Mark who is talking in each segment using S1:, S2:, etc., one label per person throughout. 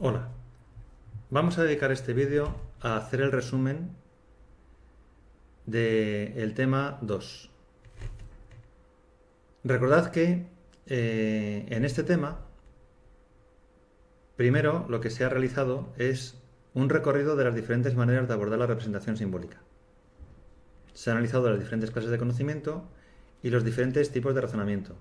S1: Hola, vamos a dedicar este vídeo a hacer el resumen del tema 2. Recordad que en este tema, primero lo que se ha realizado es un recorrido de las diferentes maneras de abordar la representación simbólica. Se han analizado las diferentes clases de conocimiento y los diferentes tipos de razonamiento,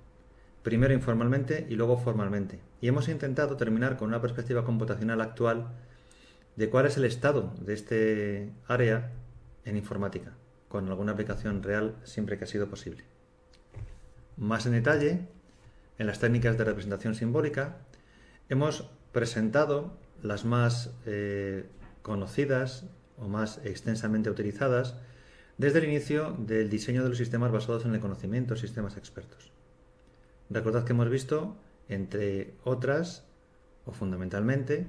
S1: primero informalmente y luego formalmente. Y hemos intentado terminar con una perspectiva computacional actual de cuál es el estado de este área en informática, con alguna aplicación real siempre que ha sido posible. Más en detalle, en las técnicas de representación simbólica, hemos presentado las más conocidas o más extensamente utilizadas desde el inicio del diseño de los sistemas basados en el conocimiento, sistemas expertos. Recordad que hemos visto, entre otras, o fundamentalmente,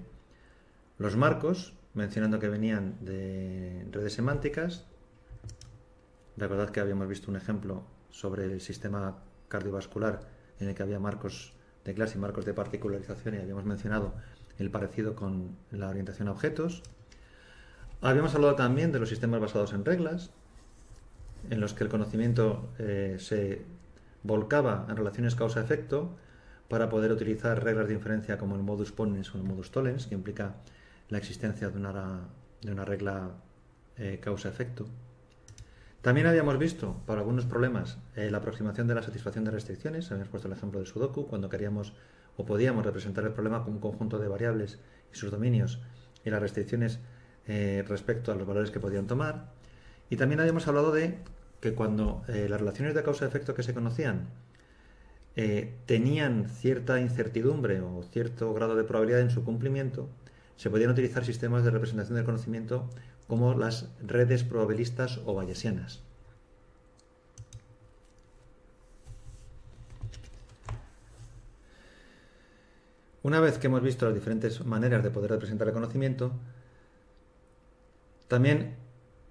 S1: los marcos, mencionando que venían de redes semánticas. Recordad que habíamos visto un ejemplo sobre el sistema cardiovascular en el que había marcos de clase y marcos de particularización y habíamos mencionado el parecido con la orientación a objetos. Habíamos hablado también de los sistemas basados en reglas, en los que el conocimiento se volcaba en relaciones causa-efecto para poder utilizar reglas de inferencia como el modus ponens o el modus tollens, que implica la existencia de una regla causa-efecto. También habíamos visto, para algunos problemas, la aproximación de la satisfacción de restricciones. Habíamos puesto el ejemplo de Sudoku, cuando queríamos o podíamos representar el problema con un conjunto de variables y sus dominios y las restricciones respecto a los valores que podían tomar. Y también habíamos hablado de que cuando las relaciones de causa-efecto que se conocían tenían cierta incertidumbre o cierto grado de probabilidad en su cumplimiento, se podían utilizar sistemas de representación del conocimiento como las redes probabilistas o bayesianas. Una vez que hemos visto las diferentes maneras de poder representar el conocimiento, también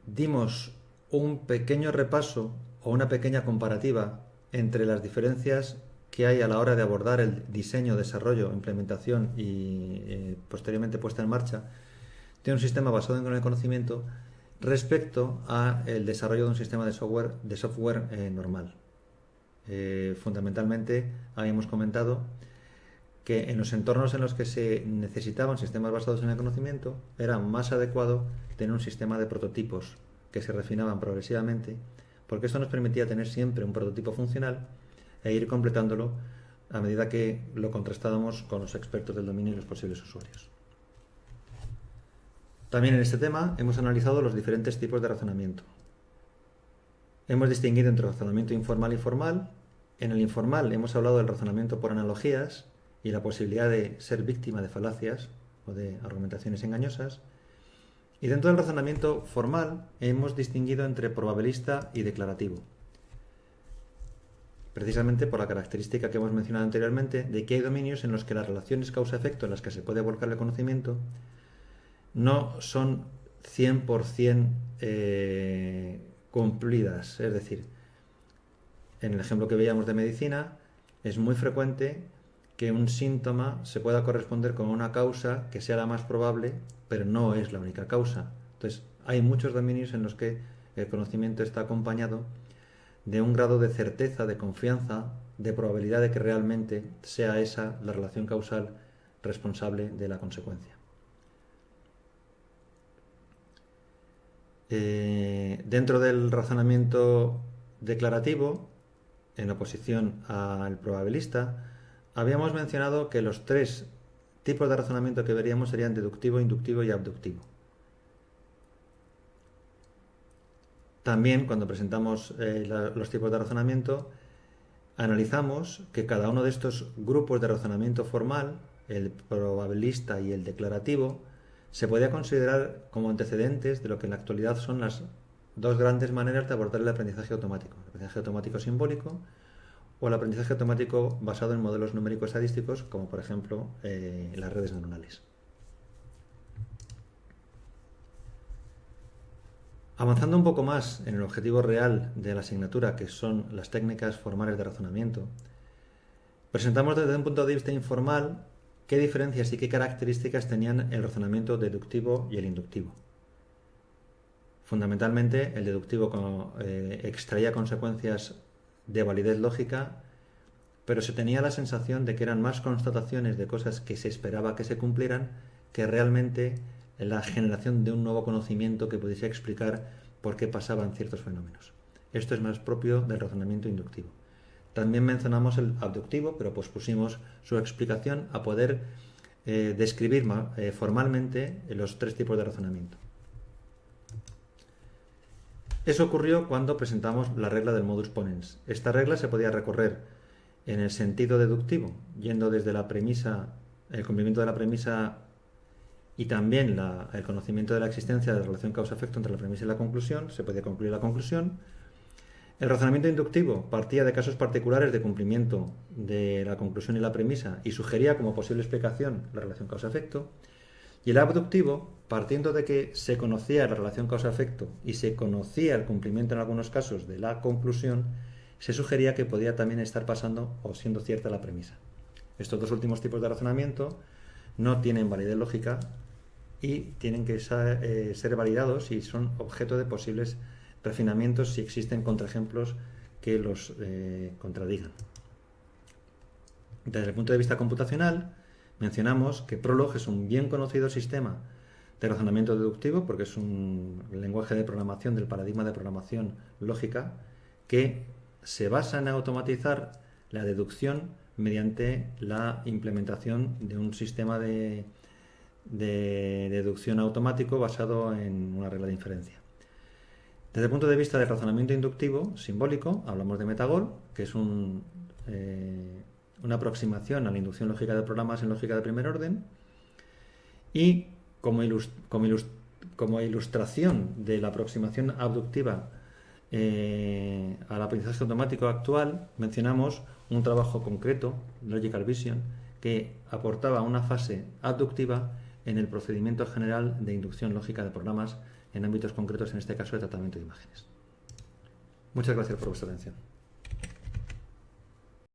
S1: dimos un pequeño repaso o una pequeña comparativa entre las diferencias que hay a la hora de abordar el diseño, desarrollo, implementación y posteriormente puesta en marcha de un sistema basado en el conocimiento respecto al desarrollo de un sistema de software normal. Fundamentalmente habíamos comentado que en los entornos en los que se necesitaban sistemas basados en el conocimiento era más adecuado tener un sistema de prototipos que se refinaban progresivamente, porque esto nos permitía tener siempre un prototipo funcional e ir completándolo a medida que lo contrastábamos con los expertos del dominio y los posibles usuarios. También en este tema hemos analizado los diferentes tipos de razonamiento. Hemos distinguido entre razonamiento informal y formal. En el informal hemos hablado del razonamiento por analogías y la posibilidad de ser víctima de falacias o de argumentaciones engañosas. Y dentro del razonamiento formal hemos distinguido entre probabilista y declarativo, precisamente por la característica que hemos mencionado anteriormente de que hay dominios en los que las relaciones causa-efecto en las que se puede volcar el conocimiento no son 100% cumplidas. Es decir, en el ejemplo que veíamos de medicina, es muy frecuente que un síntoma se pueda corresponder con una causa que sea la más probable, pero no es la única causa. Entonces, hay muchos dominios en los que el conocimiento está acompañado de un grado de certeza, de confianza, de probabilidad de que realmente sea esa la relación causal responsable de la consecuencia. Dentro del razonamiento declarativo, en oposición al probabilista, habíamos mencionado que los tres tipos de razonamiento que veríamos serían deductivo, inductivo y abductivo. También, cuando presentamos los tipos de razonamiento, analizamos que cada uno de estos grupos de razonamiento formal, el probabilista y el declarativo, se podía considerar como antecedentes de lo que en la actualidad son las dos grandes maneras de abordar el aprendizaje automático. El aprendizaje automático simbólico o el aprendizaje automático basado en modelos numéricos estadísticos, como por ejemplo las redes neuronales. Avanzando un poco más en el objetivo real de la asignatura, que son las técnicas formales de razonamiento, presentamos desde un punto de vista informal qué diferencias y qué características tenían el razonamiento deductivo y el inductivo. Fundamentalmente, el deductivo extraía consecuencias de validez lógica, pero se tenía la sensación de que eran más constataciones de cosas que se esperaba que se cumplieran que realmente la generación de un nuevo conocimiento que pudiese explicar por qué pasaban ciertos fenómenos. Esto es más propio del razonamiento inductivo. También mencionamos el abductivo, pero pospusimos su explicación a poder describir formalmente los tres tipos de razonamiento. Eso ocurrió cuando presentamos la regla del modus ponens. Esta regla se podía recorrer en el sentido deductivo, yendo desde la premisa, el cumplimiento de la premisa y también el conocimiento de la existencia de la relación causa-efecto entre la premisa y la conclusión. Se podía concluir la conclusión. El razonamiento inductivo partía de casos particulares de cumplimiento de la conclusión y la premisa y sugería como posible explicación la relación causa-efecto. Y el abductivo, partiendo de que se conocía la relación causa-efecto y se conocía el cumplimiento en algunos casos de la conclusión, se sugería que podía también estar pasando o siendo cierta la premisa. Estos dos últimos tipos de razonamiento no tienen validez lógica y tienen que ser validados y son objeto de posibles refinamientos si existen contraejemplos que los contradigan. Desde el punto de vista computacional, mencionamos que Prolog es un bien conocido sistema de razonamiento deductivo porque es un lenguaje de programación del paradigma de programación lógica que se basa en automatizar la deducción mediante la implementación de un sistema de deducción automático basado en una regla de inferencia. Desde el punto de vista del razonamiento inductivo simbólico, hablamos de Metagol, que es una aproximación a la inducción lógica de programas en lógica de primer orden, y como ilustración de la aproximación abductiva al aprendizaje automático actual, mencionamos un trabajo concreto, Logical Vision, que aportaba una fase abductiva en el procedimiento general de inducción lógica de programas en ámbitos concretos, en este caso de tratamiento de imágenes. Muchas gracias por vuestra atención.